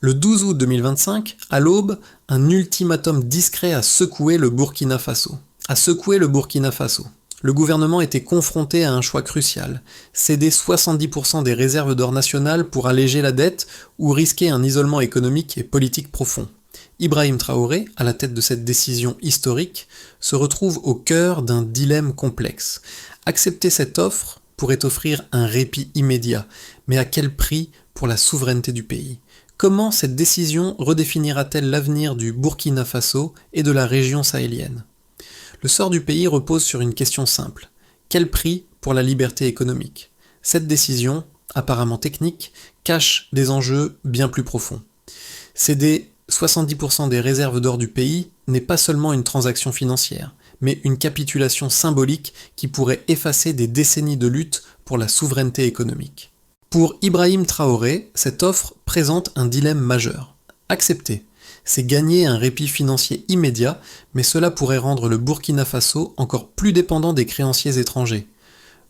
Le 12 août 2025, à l'aube, un ultimatum discret a secoué le Burkina Faso. Le gouvernement était confronté à un choix crucial, céder 70% des réserves d'or nationales pour alléger la dette ou risquer un isolement économique et politique profond. Ibrahim Traoré, à la tête de cette décision historique, se retrouve au cœur d'un dilemme complexe. Accepter cette offre pourrait offrir un répit immédiat, mais à quel prix pour la souveraineté du pays ? Comment cette décision redéfinira-t-elle l'avenir du Burkina Faso et de la région sahélienne ? Le sort du pays repose sur une question simple. Quel prix pour la liberté économique ? Cette décision, apparemment technique, cache des enjeux bien plus profonds. Céder 70% des réserves d'or du pays n'est pas seulement une transaction financière, mais une capitulation symbolique qui pourrait effacer des décennies de lutte pour la souveraineté économique. Pour Ibrahim Traoré, cette offre présente un dilemme majeur. Accepter, c'est gagner un répit financier immédiat, mais cela pourrait rendre le Burkina Faso encore plus dépendant des créanciers étrangers.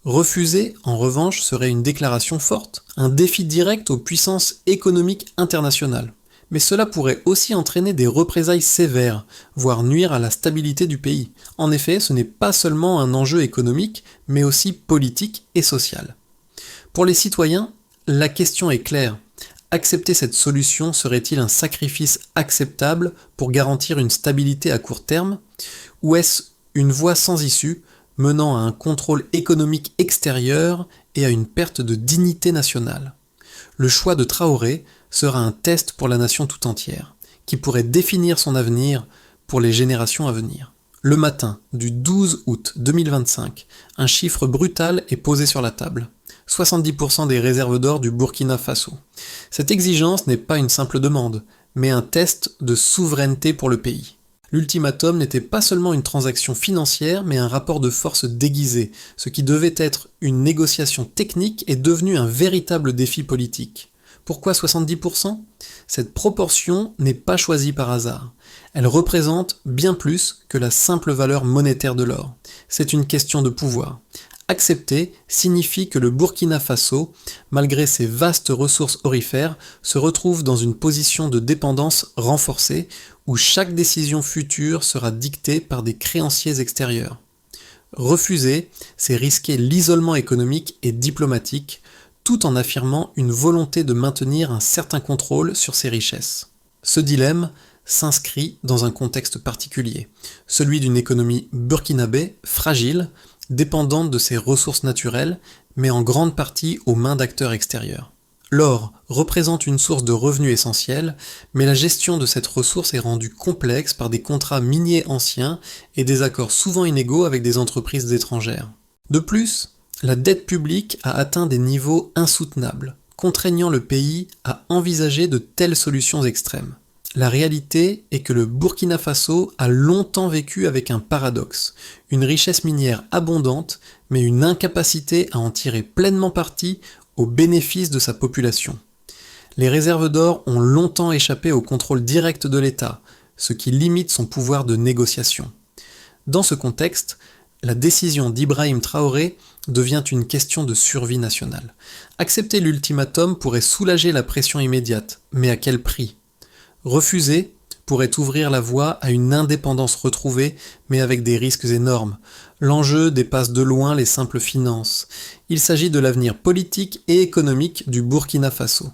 Refuser, en revanche, serait une déclaration forte, un défi direct aux puissances économiques internationales. Mais cela pourrait aussi entraîner des représailles sévères, voire nuire à la stabilité du pays. En effet, ce n'est pas seulement un enjeu économique, mais aussi politique et social. Pour les citoyens, la question est claire. Accepter cette solution serait-il un sacrifice acceptable pour garantir une stabilité à court terme, ou est-ce une voie sans issue menant à un contrôle économique extérieur et à une perte de dignité nationale ? Le choix de Traoré sera un test pour la nation tout entière, qui pourrait définir son avenir pour les générations à venir. Le matin du 12 août 2025, un chiffre brutal est posé sur la table. 70% des réserves d'or du Burkina Faso. Cette exigence n'est pas une simple demande, mais un test de souveraineté pour le pays. L'ultimatum n'était pas seulement une transaction financière, mais un rapport de force déguisé. Ce qui devait être une négociation technique est devenu un véritable défi politique. Pourquoi 70%? Cette proportion n'est pas choisie par hasard. Elle représente bien plus que la simple valeur monétaire de l'or. C'est une question de pouvoir. Accepter signifie que le Burkina Faso, malgré ses vastes ressources aurifères, se retrouve dans une position de dépendance renforcée où chaque décision future sera dictée par des créanciers extérieurs. Refuser, c'est risquer l'isolement économique et diplomatique, tout en affirmant une volonté de maintenir un certain contrôle sur ses richesses. Ce dilemme s'inscrit dans un contexte particulier, celui d'une économie burkinabé fragile, dépendante de ses ressources naturelles, mais en grande partie aux mains d'acteurs extérieurs. L'or représente une source de revenus essentielle, mais la gestion de cette ressource est rendue complexe par des contrats miniers anciens et des accords souvent inégaux avec des entreprises étrangères. De plus, la dette publique a atteint des niveaux insoutenables, contraignant le pays à envisager de telles solutions extrêmes. La réalité est que le Burkina Faso a longtemps vécu avec un paradoxe, une richesse minière abondante, mais une incapacité à en tirer pleinement parti au bénéfice de sa population. Les réserves d'or ont longtemps échappé au contrôle direct de l'État, ce qui limite son pouvoir de négociation. Dans ce contexte, la décision d'Ibrahim Traoré devient une question de survie nationale. Accepter l'ultimatum pourrait soulager la pression immédiate, mais à quel prix ? Refuser pourrait ouvrir la voie à une indépendance retrouvée, mais avec des risques énormes. L'enjeu dépasse de loin les simples finances. Il s'agit de l'avenir politique et économique du Burkina Faso.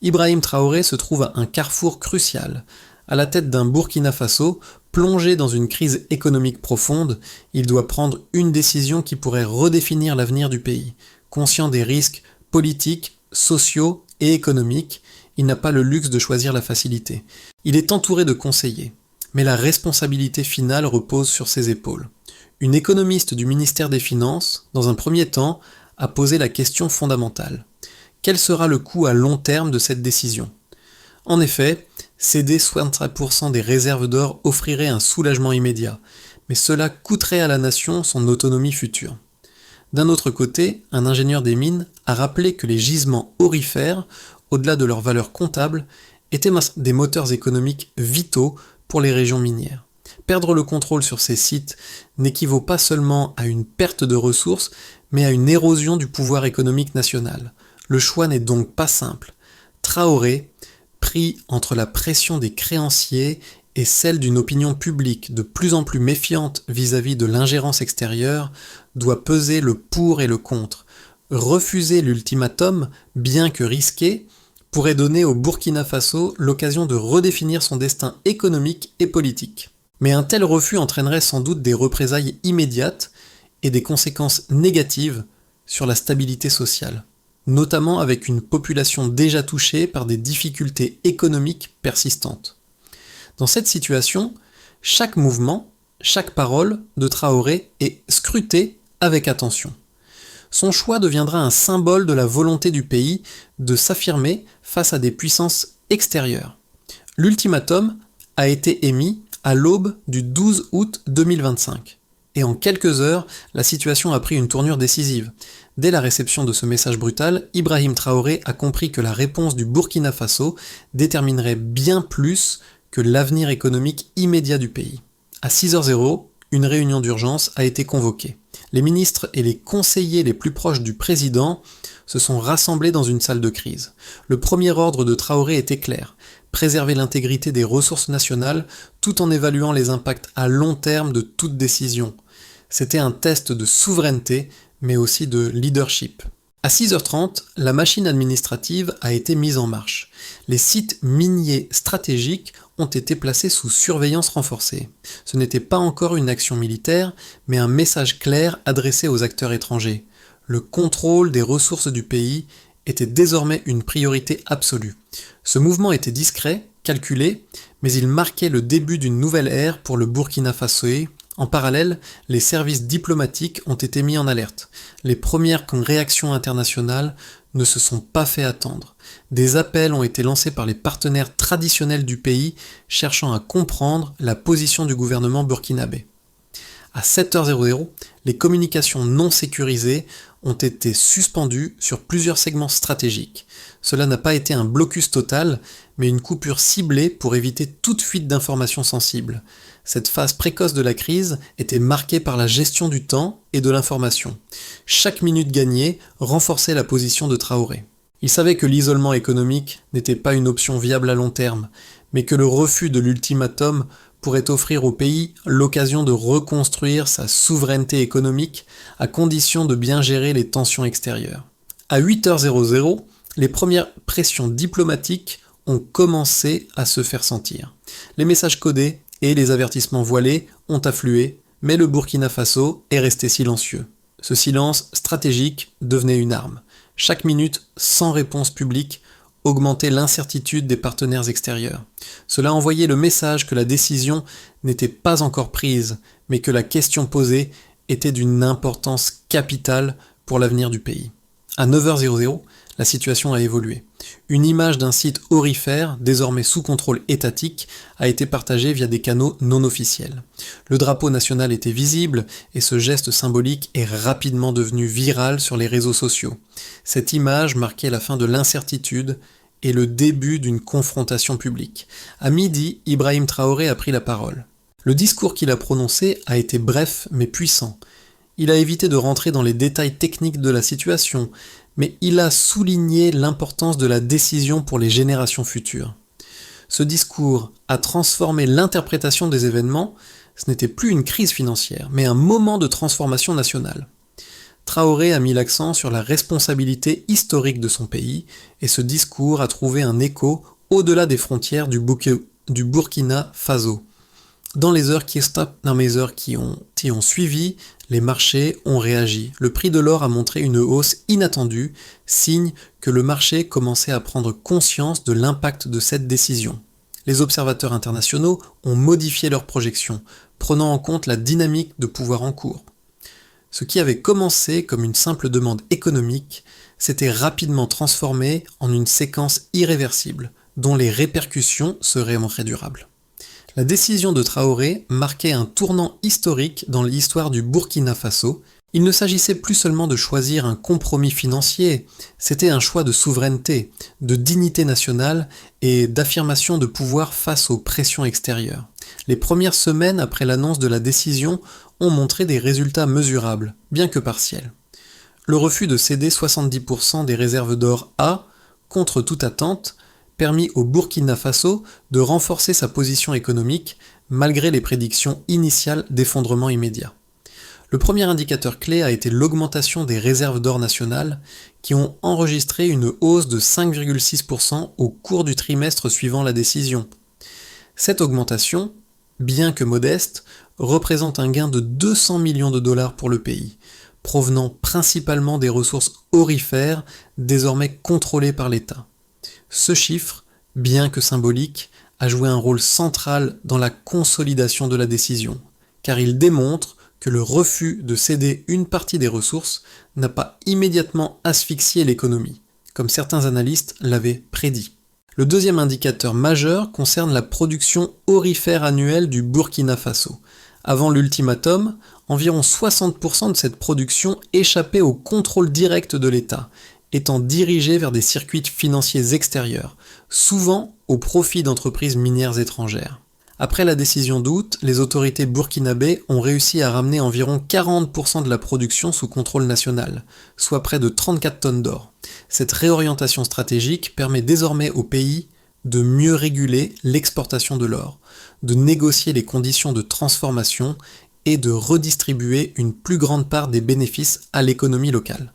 Ibrahim Traoré se trouve à un carrefour crucial. À la tête d'un Burkina Faso, plongé dans une crise économique profonde, il doit prendre une décision qui pourrait redéfinir l'avenir du pays. Conscient des risques politiques, sociaux et économiques, il n'a pas le luxe de choisir la facilité. Il est entouré de conseillers, mais la responsabilité finale repose sur ses épaules. Une économiste du ministère des Finances, dans un premier temps, a posé la question fondamentale. Quel sera le coût à long terme de cette décision ? En effet, céder 63% des réserves d'or offrirait un soulagement immédiat, mais cela coûterait à la nation son autonomie future. D'un autre côté, un ingénieur des mines a rappelé que les gisements aurifères, au-delà de leur valeur comptable, étaient des moteurs économiques vitaux pour les régions minières. Perdre le contrôle sur ces sites n'équivaut pas seulement à une perte de ressources, mais à une érosion du pouvoir économique national. Le choix n'est donc pas simple. Traoré pris entre la pression des créanciers et celle d'une opinion publique de plus en plus méfiante vis-à-vis de l'ingérence extérieure, doit peser le pour et le contre. Refuser l'ultimatum, bien que risqué, pourrait donner au Burkina Faso l'occasion de redéfinir son destin économique et politique. Mais un tel refus entraînerait sans doute des représailles immédiates et des conséquences négatives sur la stabilité sociale, notamment avec une population déjà touchée par des difficultés économiques persistantes. Dans cette situation, chaque mouvement, chaque parole de Traoré est scruté avec attention. Son choix deviendra un symbole de la volonté du pays de s'affirmer face à des puissances extérieures. L'ultimatum a été émis à l'aube du 12 août 2025. Et en quelques heures, la situation a pris une tournure décisive. Dès la réception de ce message brutal, Ibrahim Traoré a compris que la réponse du Burkina Faso déterminerait bien plus que l'avenir économique immédiat du pays. À 6h00, une réunion d'urgence a été convoquée. Les ministres et les conseillers les plus proches du président se sont rassemblés dans une salle de crise. Le premier ordre de Traoré était clair: préserver l'intégrité des ressources nationales tout en évaluant les impacts à long terme de toute décision. C'était un test de souveraineté, mais aussi de leadership. À 6h30, la machine administrative a été mise en marche. Les sites miniers stratégiques ont été placés sous surveillance renforcée. Ce n'était pas encore une action militaire, mais un message clair adressé aux acteurs étrangers. Le contrôle des ressources du pays était désormais une priorité absolue. Ce mouvement était discret, calculé, mais il marquait le début d'une nouvelle ère pour le Burkina Faso. En parallèle, les services diplomatiques ont été mis en alerte. Les premières réactions internationales ne se sont pas fait attendre. Des appels ont été lancés par les partenaires traditionnels du pays, cherchant à comprendre la position du gouvernement burkinabé. À 7h00, les communications non sécurisées ont été suspendues sur plusieurs segments stratégiques. Cela n'a pas été un blocus total, mais une coupure ciblée pour éviter toute fuite d'informations sensibles. Cette phase précoce de la crise était marquée par la gestion du temps et de l'information. Chaque minute gagnée renforçait la position de Traoré. Il savait que l'isolement économique n'était pas une option viable à long terme, mais que le refus de l'ultimatum pourrait offrir au pays l'occasion de reconstruire sa souveraineté économique à condition de bien gérer les tensions extérieures. À 8h00, les premières pressions diplomatiques ont commencé à se faire sentir. Les messages codés et les avertissements voilés ont afflué, mais le Burkina Faso est resté silencieux. Ce silence stratégique devenait une arme. Chaque minute sans réponse publique augmentait l'incertitude des partenaires extérieurs. Cela envoyait le message que la décision n'était pas encore prise, mais que la question posée était d'une importance capitale pour l'avenir du pays. À 9h00, la situation a évolué. Une image d'un site aurifère, désormais sous contrôle étatique, a été partagée via des canaux non officiels. Le drapeau national était visible et ce geste symbolique est rapidement devenu viral sur les réseaux sociaux. Cette image marquait la fin de l'incertitude et le début d'une confrontation publique. À midi, Ibrahim Traoré a pris la parole. Le discours qu'il a prononcé a été bref mais puissant. Il a évité de rentrer dans les détails techniques de la situation, mais il a souligné l'importance de la décision pour les générations futures. Ce discours a transformé l'interprétation des événements. Ce n'était plus une crise financière, mais un moment de transformation nationale. Traoré a mis l'accent sur la responsabilité historique de son pays, et ce discours a trouvé un écho au-delà des frontières du Burkina Faso. Dans les heures qui ont suivi, les marchés ont réagi. Le prix de l'or a montré une hausse inattendue, signe que le marché commençait à prendre conscience de l'impact de cette décision. Les observateurs internationaux ont modifié leurs projections, prenant en compte la dynamique de pouvoir en cours. Ce qui avait commencé comme une simple demande économique s'était rapidement transformé en une séquence irréversible, dont les répercussions seraient durables. La décision de Traoré marquait un tournant historique dans l'histoire du Burkina Faso. Il ne s'agissait plus seulement de choisir un compromis financier, c'était un choix de souveraineté, de dignité nationale et d'affirmation de pouvoir face aux pressions extérieures. Les premières semaines après l'annonce de la décision ont montré des résultats mesurables, bien que partiels. Le refus de céder 70% des réserves d'or a, contre toute attente, permis au Burkina Faso de renforcer sa position économique malgré les prédictions initiales d'effondrement immédiat. Le premier indicateur clé a été l'augmentation des réserves d'or nationales qui ont enregistré une hausse de 5,6% au cours du trimestre suivant la décision. Cette augmentation, bien que modeste, représente un gain de 200 millions de dollars pour le pays, provenant principalement des ressources aurifères désormais contrôlées par l'État. Ce chiffre, bien que symbolique, a joué un rôle central dans la consolidation de la décision, car il démontre que le refus de céder une partie des ressources n'a pas immédiatement asphyxié l'économie, comme certains analystes l'avaient prédit. Le deuxième indicateur majeur concerne la production aurifère annuelle du Burkina Faso. Avant l'ultimatum, environ 60% de cette production échappait au contrôle direct de l'État, étant dirigée vers des circuits financiers extérieurs, souvent au profit d'entreprises minières étrangères. Après la décision d'août, les autorités burkinabées ont réussi à ramener environ 40% de la production sous contrôle national, soit près de 34 tonnes d'or. Cette réorientation stratégique permet désormais au pays de mieux réguler l'exportation de l'or, de négocier les conditions de transformation et de redistribuer une plus grande part des bénéfices à l'économie locale.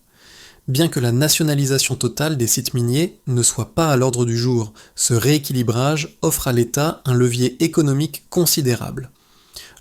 Bien que la nationalisation totale des sites miniers ne soit pas à l'ordre du jour, ce rééquilibrage offre à l'État un levier économique considérable.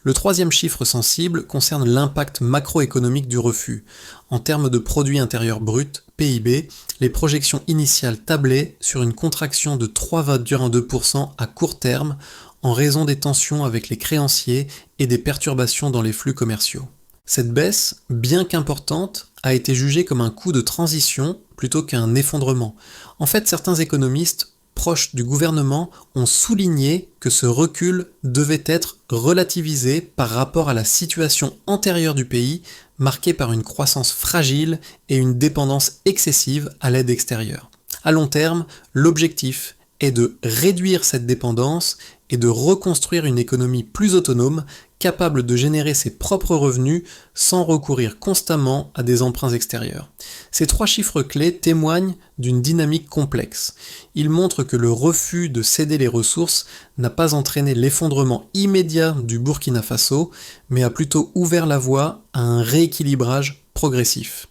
Le troisième chiffre sensible concerne l'impact macroéconomique du refus. En termes de produit intérieur brut, PIB, les projections initiales tablaient sur une contraction de 3,2% à court terme en raison des tensions avec les créanciers et des perturbations dans les flux commerciaux. Cette baisse, bien qu'importante, a été jugée comme un coup de transition plutôt qu'un effondrement. En fait, certains économistes proches du gouvernement ont souligné que ce recul devait être relativisé par rapport à la situation antérieure du pays, marquée par une croissance fragile et une dépendance excessive à l'aide extérieure. À long terme, l'objectif est de réduire cette dépendance et de reconstruire une économie plus autonome, capable de générer ses propres revenus sans recourir constamment à des emprunts extérieurs. Ces trois chiffres clés témoignent d'une dynamique complexe. Ils montrent que le refus de céder les ressources n'a pas entraîné l'effondrement immédiat du Burkina Faso, mais a plutôt ouvert la voie à un rééquilibrage progressif.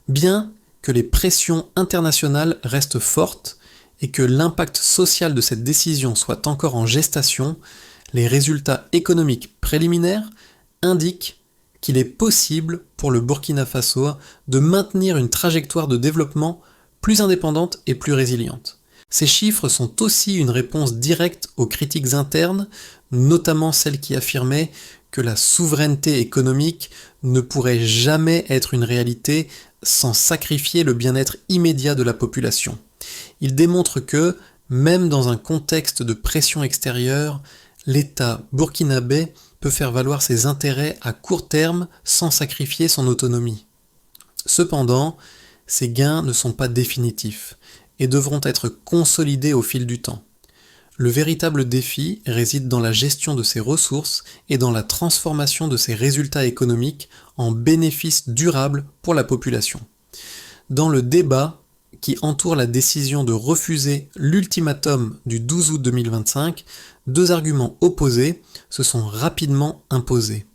Bien que les pressions internationales restent fortes et que l'impact social de cette décision soit encore en gestation, les résultats économiques préliminaires indiquent qu'il est possible pour le Burkina Faso de maintenir une trajectoire de développement plus indépendante et plus résiliente. Ces chiffres sont aussi une réponse directe aux critiques internes, notamment celles qui affirmaient que la souveraineté économique ne pourrait jamais être une réalité sans sacrifier le bien-être immédiat de la population. Ils démontrent que, même dans un contexte de pression extérieure, l'État burkinabé peut faire valoir ses intérêts à court terme sans sacrifier son autonomie. Cependant, ces gains ne sont pas définitifs et devront être consolidés au fil du temps. Le véritable défi réside dans la gestion de ces ressources et dans la transformation de ces résultats économiques en bénéfices durables pour la population. Dans le débat qui entoure la décision de refuser l'ultimatum du 12 août 2025, deux arguments opposés se sont rapidement imposés.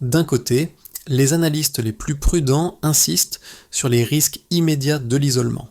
D'un côté, les analystes les plus prudents insistent sur les risques immédiats de l'isolement.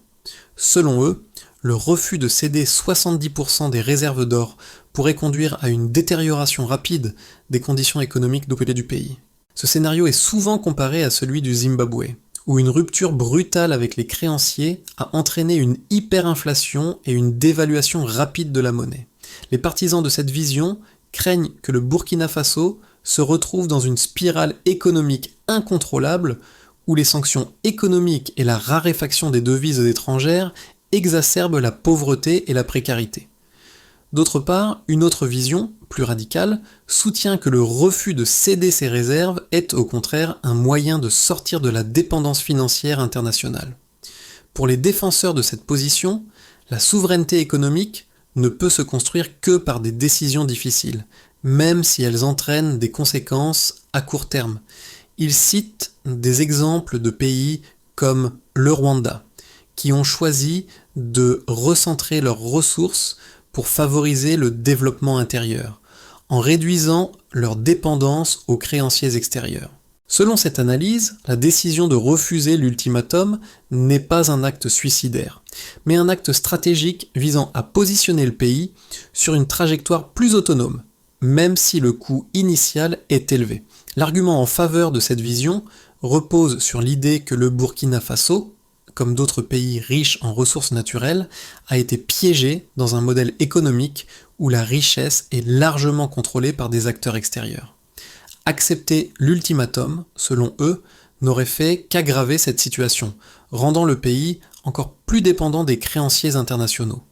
Selon eux, le refus de céder 70% des réserves d'or pourrait conduire à une détérioration rapide des conditions économiques du pays. Ce scénario est souvent comparé à celui du Zimbabwe, où une rupture brutale avec les créanciers a entraîné une hyperinflation et une dévaluation rapide de la monnaie. Les partisans de cette vision craignent que le Burkina Faso se retrouve dans une spirale économique incontrôlable où les sanctions économiques et la raréfaction des devises étrangères exacerbent la pauvreté et la précarité. D'autre part, une autre vision, plus radicale, soutient que le refus de céder ses réserves est au contraire un moyen de sortir de la dépendance financière internationale. Pour les défenseurs de cette position, la souveraineté économique ne peut se construire que par des décisions difficiles, même si elles entraînent des conséquences à court terme. Ils citent des exemples de pays comme le Rwanda, qui ont choisi de recentrer leurs ressources pour favoriser le développement intérieur, en réduisant leur dépendance aux créanciers extérieurs. Selon cette analyse, la décision de refuser l'ultimatum n'est pas un acte suicidaire, mais un acte stratégique visant à positionner le pays sur une trajectoire plus autonome, même si le coût initial est élevé. L'argument en faveur de cette vision repose sur l'idée que le Burkina Faso, comme d'autres pays riches en ressources naturelles, a été piégé dans un modèle économique où la richesse est largement contrôlée par des acteurs extérieurs. Accepter l'ultimatum, selon eux, n'aurait fait qu'aggraver cette situation, rendant le pays encore plus dépendant des créanciers internationaux.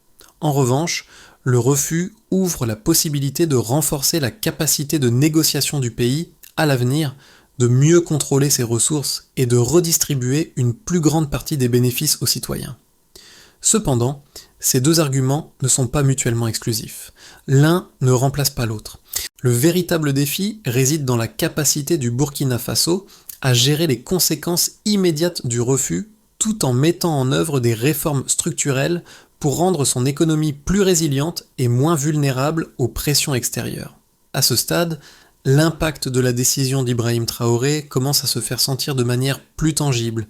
En revanche, le refus ouvre la possibilité de renforcer la capacité de négociation du pays à l'avenir, de mieux contrôler ses ressources et de redistribuer une plus grande partie des bénéfices aux citoyens. Cependant, ces deux arguments ne sont pas mutuellement exclusifs. L'un ne remplace pas l'autre. Le véritable défi réside dans la capacité du Burkina Faso à gérer les conséquences immédiates du refus tout en mettant en œuvre des réformes structurelles pour rendre son économie plus résiliente et moins vulnérable aux pressions extérieures. À ce stade, l'impact de la décision d'Ibrahim Traoré commence à se faire sentir de manière plus tangible.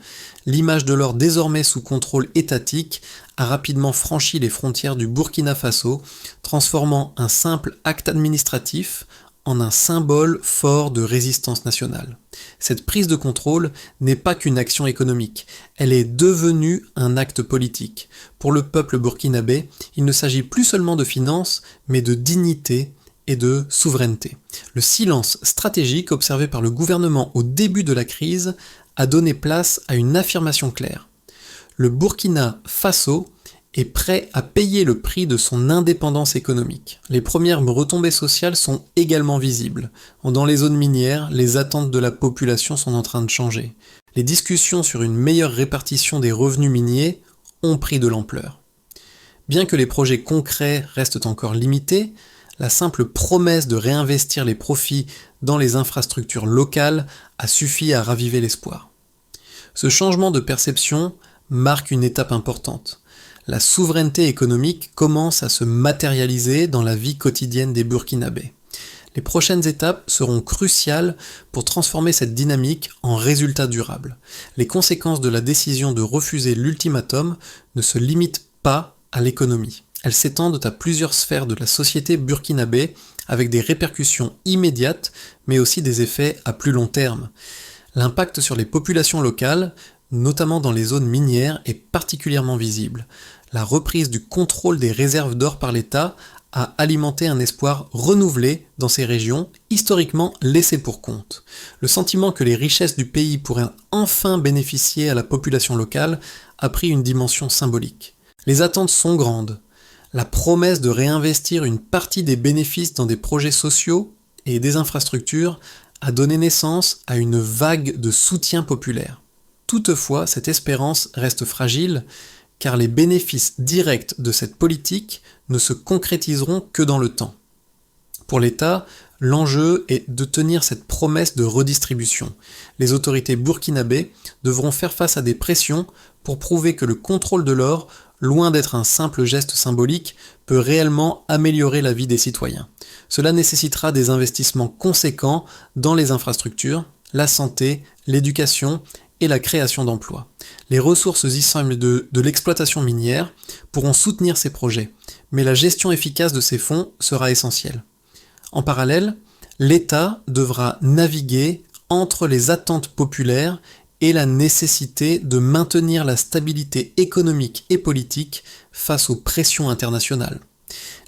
L'image de l'or désormais sous contrôle étatique a rapidement franchi les frontières du Burkina Faso, transformant un simple acte administratif en un symbole fort de résistance nationale. Cette prise de contrôle n'est pas qu'une action économique, elle est devenue un acte politique. Pour le peuple burkinabé, il ne s'agit plus seulement de finances, mais de dignité et de souveraineté. Le silence stratégique observé par le gouvernement au début de la crise a donné place à une affirmation claire. Le Burkina Faso est prêt à payer le prix de son indépendance économique. Les premières retombées sociales sont également visibles. Dans les zones minières, les attentes de la population sont en train de changer. Les discussions sur une meilleure répartition des revenus miniers ont pris de l'ampleur. Bien que les projets concrets restent encore limités, la simple promesse de réinvestir les profits dans les infrastructures locales a suffi à raviver l'espoir. Ce changement de perception marque une étape importante. La souveraineté économique commence à se matérialiser dans la vie quotidienne des Burkinabés. Les prochaines étapes seront cruciales pour transformer cette dynamique en résultat durable. Les conséquences de la décision de refuser l'ultimatum ne se limitent pas à l'économie. Elles s'étendent à plusieurs sphères de la société burkinabé avec des répercussions immédiates mais aussi des effets à plus long terme. L'impact sur les populations locales, notamment dans les zones minières, est particulièrement visible. La reprise du contrôle des réserves d'or par l'État a alimenté un espoir renouvelé dans ces régions, historiquement laissées pour compte. Le sentiment que les richesses du pays pourraient enfin bénéficier à la population locale a pris une dimension symbolique. Les attentes sont grandes. La promesse de réinvestir une partie des bénéfices dans des projets sociaux et des infrastructures a donné naissance à une vague de soutien populaire. Toutefois, cette espérance reste fragile, car les bénéfices directs de cette politique ne se concrétiseront que dans le temps. Pour l'État, l'enjeu est de tenir cette promesse de redistribution. Les autorités burkinabées devront faire face à des pressions pour prouver que le contrôle de l'or, loin d'être un simple geste symbolique, peut réellement améliorer la vie des citoyens. Cela nécessitera des investissements conséquents dans les infrastructures, la santé, l'éducation et la création d'emplois. Les ressources issues de l'exploitation minière pourront soutenir ces projets, mais la gestion efficace de ces fonds sera essentielle. En parallèle, l'État devra naviguer entre les attentes populaires et la nécessité de maintenir la stabilité économique et politique face aux pressions internationales.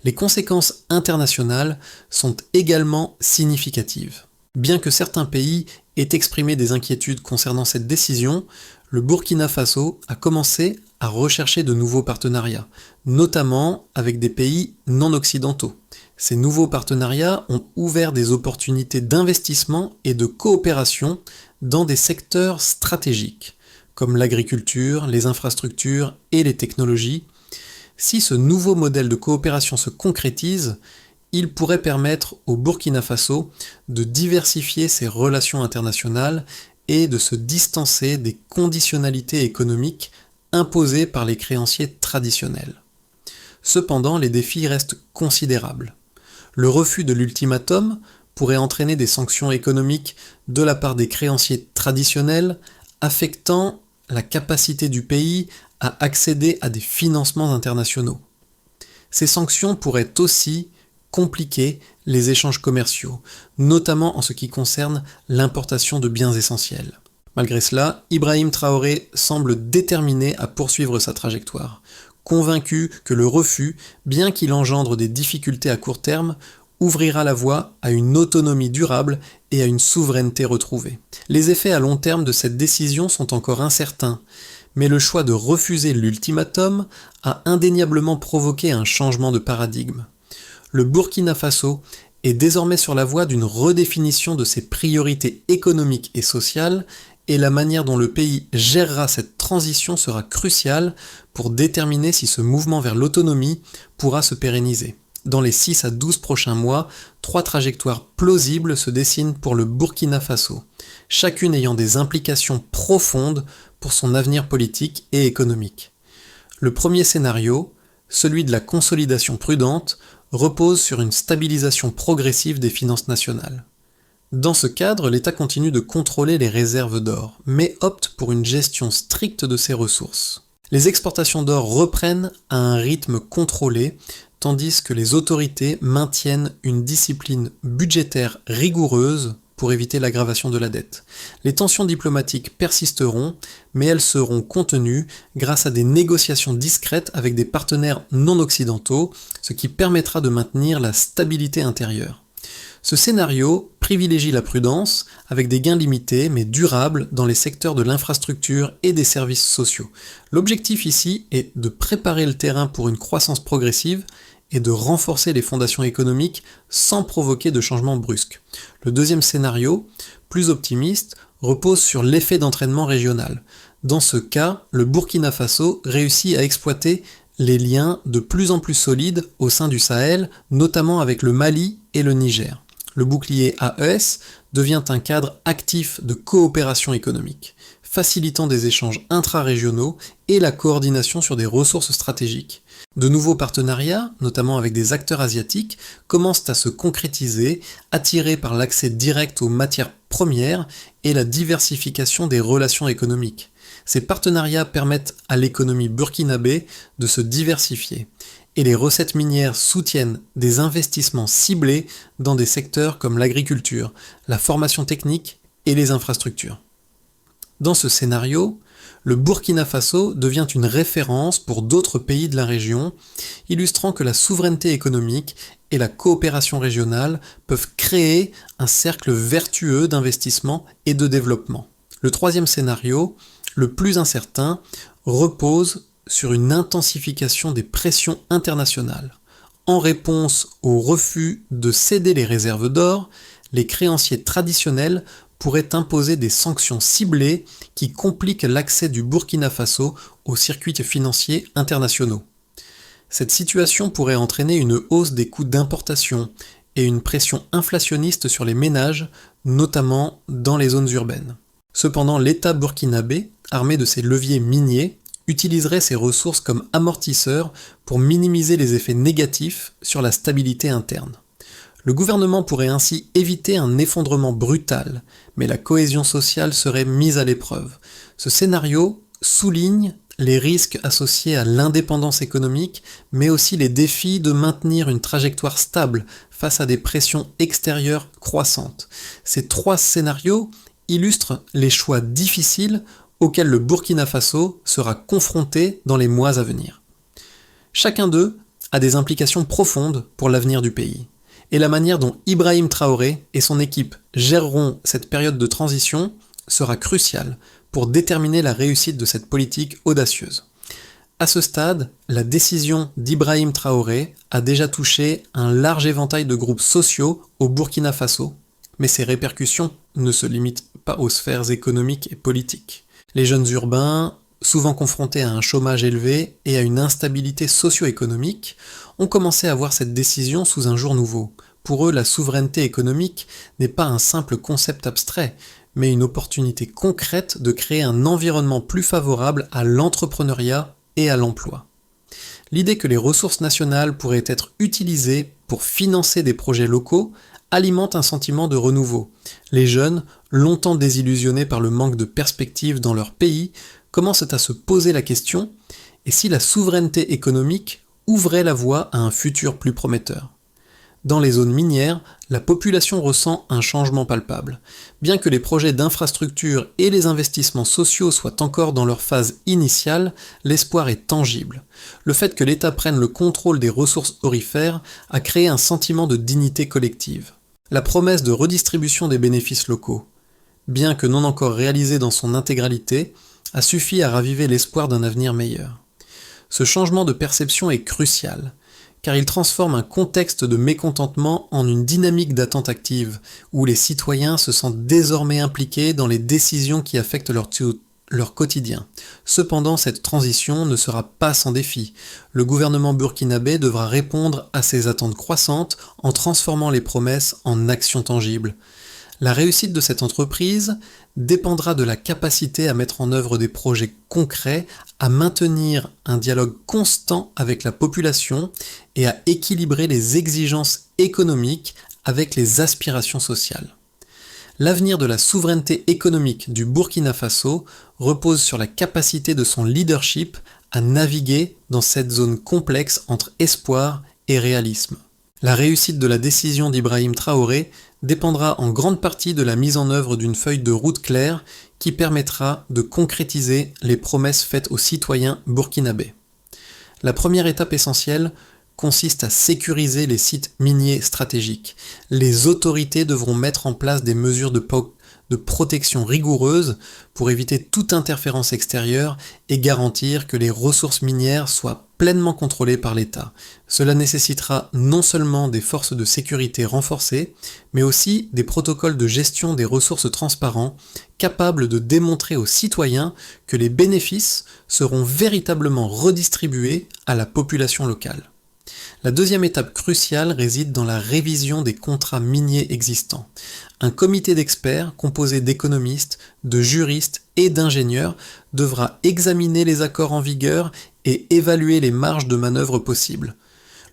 Les conséquences internationales sont également significatives. Bien que certains pays aient exprimé des inquiétudes concernant cette décision, le Burkina Faso a commencé à rechercher de nouveaux partenariats, notamment avec des pays non occidentaux. Ces nouveaux partenariats ont ouvert des opportunités d'investissement et de coopération dans des secteurs stratégiques, comme l'agriculture, les infrastructures et les technologies. Si ce nouveau modèle de coopération se concrétise, il pourrait permettre au Burkina Faso de diversifier ses relations internationales et de se distancer des conditionnalités économiques imposée par les créanciers traditionnels. Cependant, les défis restent considérables. Le refus de l'ultimatum pourrait entraîner des sanctions économiques de la part des créanciers traditionnels, affectant la capacité du pays à accéder à des financements internationaux. Ces sanctions pourraient aussi compliquer les échanges commerciaux, notamment en ce qui concerne l'importation de biens essentiels. Malgré cela, Ibrahim Traoré semble déterminé à poursuivre sa trajectoire, convaincu que le refus, bien qu'il engendre des difficultés à court terme, ouvrira la voie à une autonomie durable et à une souveraineté retrouvée. Les effets à long terme de cette décision sont encore incertains, mais le choix de refuser l'ultimatum a indéniablement provoqué un changement de paradigme. Le Burkina Faso est désormais sur la voie d'une redéfinition de ses priorités économiques et sociales, et la manière dont le pays gérera cette transition sera cruciale pour déterminer si ce mouvement vers l'autonomie pourra se pérenniser. Dans les 6 à 12 prochains mois, 3 trajectoires plausibles se dessinent pour le Burkina Faso, chacune ayant des implications profondes pour son avenir politique et économique. Le premier scénario, celui de la consolidation prudente, repose sur une stabilisation progressive des finances nationales. Dans ce cadre, l'État continue de contrôler les réserves d'or, mais opte pour une gestion stricte de ses ressources. Les exportations d'or reprennent à un rythme contrôlé, tandis que les autorités maintiennent une discipline budgétaire rigoureuse pour éviter l'aggravation de la dette. Les tensions diplomatiques persisteront, mais elles seront contenues grâce à des négociations discrètes avec des partenaires non occidentaux, ce qui permettra de maintenir la stabilité intérieure. Ce scénario privilégie la prudence, avec des gains limités mais durables dans les secteurs de l'infrastructure et des services sociaux. L'objectif ici est de préparer le terrain pour une croissance progressive et de renforcer les fondations économiques sans provoquer de changements brusques. Le deuxième scénario, plus optimiste, repose sur l'effet d'entraînement régional. Dans ce cas, le Burkina Faso réussit à exploiter les liens de plus en plus solides au sein du Sahel, notamment avec le Mali et le Niger. Le bouclier AES devient un cadre actif de coopération économique, facilitant des échanges intra-régionaux et la coordination sur des ressources stratégiques. De nouveaux partenariats, notamment avec des acteurs asiatiques, commencent à se concrétiser, attirés par l'accès direct aux matières premières et la diversification des relations économiques. Ces partenariats permettent à l'économie burkinabé de se diversifier, et les recettes minières soutiennent des investissements ciblés dans des secteurs comme l'agriculture, la formation technique et les infrastructures. Dans ce scénario, le Burkina Faso devient une référence pour d'autres pays de la région, illustrant que la souveraineté économique et la coopération régionale peuvent créer un cercle vertueux d'investissement et de développement. Le troisième scénario, le plus incertain, repose sur une intensification des pressions internationales. En réponse au refus de céder les réserves d'or, les créanciers traditionnels pourraient imposer des sanctions ciblées qui compliquent l'accès du Burkina Faso aux circuits financiers internationaux. Cette situation pourrait entraîner une hausse des coûts d'importation et une pression inflationniste sur les ménages, notamment dans les zones urbaines. Cependant, l'État burkinabé, armé de ses leviers miniers, utiliserait ces ressources comme amortisseurs pour minimiser les effets négatifs sur la stabilité interne. Le gouvernement pourrait ainsi éviter un effondrement brutal, mais la cohésion sociale serait mise à l'épreuve. Ce scénario souligne les risques associés à l'indépendance économique, mais aussi les défis de maintenir une trajectoire stable face à des pressions extérieures croissantes. Ces 3 scénarios illustrent les choix difficiles auxquels le Burkina Faso sera confronté dans les mois à venir. Chacun d'eux a des implications profondes pour l'avenir du pays, et la manière dont Ibrahim Traoré et son équipe géreront cette période de transition sera cruciale pour déterminer la réussite de cette politique audacieuse. À ce stade, la décision d'Ibrahim Traoré a déjà touché un large éventail de groupes sociaux au Burkina Faso, mais ses répercussions ne se limitent pas aux sphères économiques et politiques. Les jeunes urbains, souvent confrontés à un chômage élevé et à une instabilité socio-économique, ont commencé à voir cette décision sous un jour nouveau. Pour eux, la souveraineté économique n'est pas un simple concept abstrait, mais une opportunité concrète de créer un environnement plus favorable à l'entrepreneuriat et à l'emploi. L'idée que les ressources nationales pourraient être utilisées pour financer des projets locaux alimente un sentiment de renouveau. Les jeunes, longtemps désillusionnés par le manque de perspectives dans leur pays, commencent à se poser la question: et si la souveraineté économique ouvrait la voie à un futur plus prometteur ? Dans les zones minières, la population ressent un changement palpable. Bien que les projets d'infrastructure et les investissements sociaux soient encore dans leur phase initiale, l'espoir est tangible. Le fait que l'État prenne le contrôle des ressources aurifères a créé un sentiment de dignité collective. La promesse de redistribution des bénéfices locaux, bien que non encore réalisée dans son intégralité, a suffi à raviver l'espoir d'un avenir meilleur. Ce changement de perception est crucial, car il transforme un contexte de mécontentement en une dynamique d'attente active, où les citoyens se sentent désormais impliqués dans les décisions qui affectent leur quotidien. Cependant, cette transition ne sera pas sans défi. Le gouvernement burkinabé devra répondre à ces attentes croissantes en transformant les promesses en actions tangibles. La réussite de cette entreprise dépendra de la capacité à mettre en œuvre des projets concrets, à maintenir un dialogue constant avec la population et à équilibrer les exigences économiques avec les aspirations sociales. L'avenir de la souveraineté économique du Burkina Faso repose sur la capacité de son leadership à naviguer dans cette zone complexe entre espoir et réalisme. La réussite de la décision d'Ibrahim Traoré dépendra en grande partie de la mise en œuvre d'une feuille de route claire qui permettra de concrétiser les promesses faites aux citoyens burkinabés. La première étape essentielle consiste à sécuriser les sites miniers stratégiques. Les autorités devront mettre en place des mesures de protection rigoureuses pour éviter toute interférence extérieure et garantir que les ressources minières soient pleinement contrôlées par l'État. Cela nécessitera non seulement des forces de sécurité renforcées, mais aussi des protocoles de gestion des ressources transparents, capables de démontrer aux citoyens que les bénéfices seront véritablement redistribués à la population locale. La deuxième étape cruciale réside dans la révision des contrats miniers existants. Un comité d'experts composé d'économistes, de juristes et d'ingénieurs devra examiner les accords en vigueur et évaluer les marges de manœuvre possibles.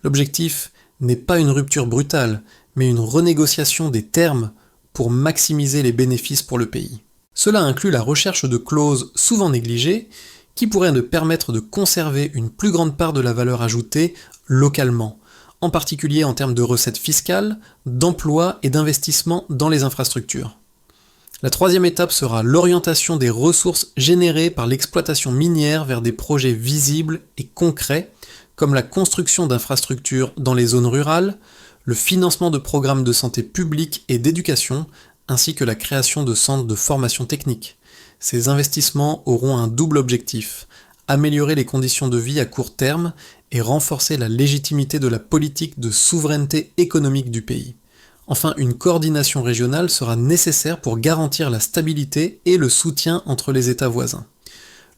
L'objectif n'est pas une rupture brutale, mais une renégociation des termes pour maximiser les bénéfices pour le pays. Cela inclut la recherche de clauses souvent négligées qui pourraient nous permettre de conserver une plus grande part de la valeur ajoutée localement, en particulier en termes de recettes fiscales, d'emploi et d'investissement dans les infrastructures. La troisième étape sera l'orientation des ressources générées par l'exploitation minière vers des projets visibles et concrets, comme la construction d'infrastructures dans les zones rurales, le financement de programmes de santé publique et d'éducation, ainsi que la création de centres de formation technique. Ces investissements auront un double objectif: améliorer les conditions de vie à court terme et renforcer la légitimité de la politique de souveraineté économique du pays. Enfin, une coordination régionale sera nécessaire pour garantir la stabilité et le soutien entre les États voisins.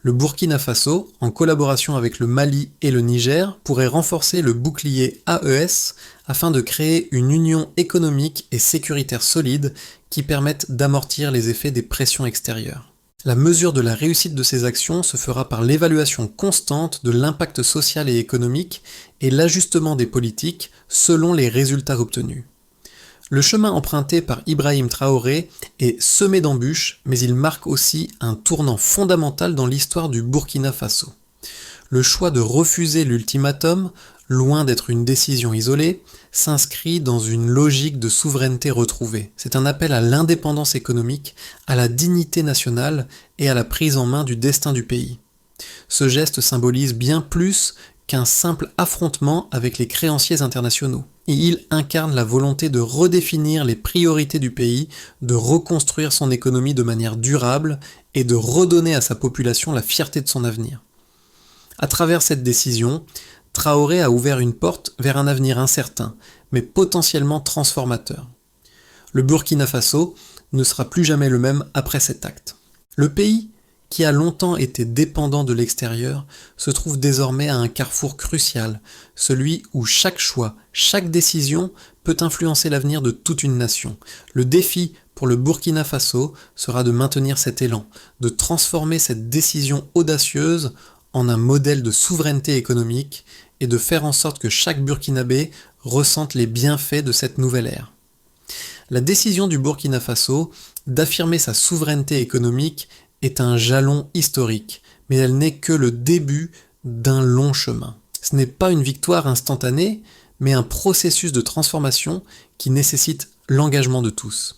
Le Burkina Faso, en collaboration avec le Mali et le Niger, pourrait renforcer le bouclier AES afin de créer une union économique et sécuritaire solide qui permette d'amortir les effets des pressions extérieures. La mesure de la réussite de ces actions se fera par l'évaluation constante de l'impact social et économique et l'ajustement des politiques selon les résultats obtenus. Le chemin emprunté par Ibrahim Traoré est semé d'embûches, mais il marque aussi un tournant fondamental dans l'histoire du Burkina Faso. Le choix de refuser l'ultimatum, loin d'être une décision isolée, s'inscrit dans une logique de souveraineté retrouvée. C'est un appel à l'indépendance économique, à la dignité nationale et à la prise en main du destin du pays. Ce geste symbolise bien plus qu'un simple affrontement avec les créanciers internationaux. Et il incarne la volonté de redéfinir les priorités du pays, de reconstruire son économie de manière durable et de redonner à sa population la fierté de son avenir. À travers cette décision, Traoré a ouvert une porte vers un avenir incertain, mais potentiellement transformateur. Le Burkina Faso ne sera plus jamais le même après cet acte. Le pays, qui a longtemps été dépendant de l'extérieur, se trouve désormais à un carrefour crucial, celui où chaque choix, chaque décision peut influencer l'avenir de toute une nation. Le défi pour le Burkina Faso sera de maintenir cet élan, de transformer cette décision audacieuse en un modèle de souveraineté économique et de faire en sorte que chaque Burkinabé ressente les bienfaits de cette nouvelle ère. La décision du Burkina Faso d'affirmer sa souveraineté économique est un jalon historique, mais elle n'est que le début d'un long chemin. Ce n'est pas une victoire instantanée, mais un processus de transformation qui nécessite l'engagement de tous.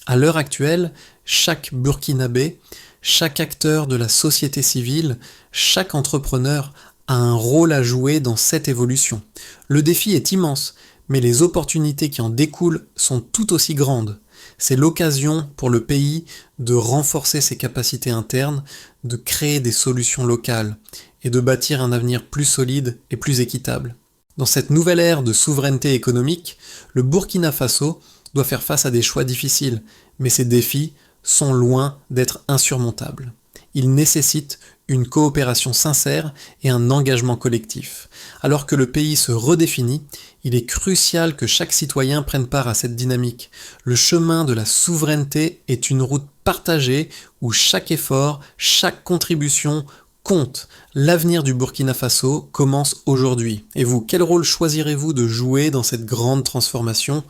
À l'heure actuelle, chaque Burkinabé, chaque acteur de la société civile, chaque entrepreneur a un rôle à jouer dans cette évolution. Le défi est immense, mais les opportunités qui en découlent sont tout aussi grandes. C'est l'occasion pour le pays de renforcer ses capacités internes, de créer des solutions locales et de bâtir un avenir plus solide et plus équitable. Dans cette nouvelle ère de souveraineté économique, le Burkina Faso doit faire face à des choix difficiles, mais ces défis sont loin d'être insurmontables. Ils nécessitent une coopération sincère et un engagement collectif. Alors que le pays se redéfinit, il est crucial que chaque citoyen prenne part à cette dynamique. Le chemin de la souveraineté est une route partagée où chaque effort, chaque contribution compte. L'avenir du Burkina Faso commence aujourd'hui. Et vous, quel rôle choisirez-vous de jouer dans cette grande transformation ?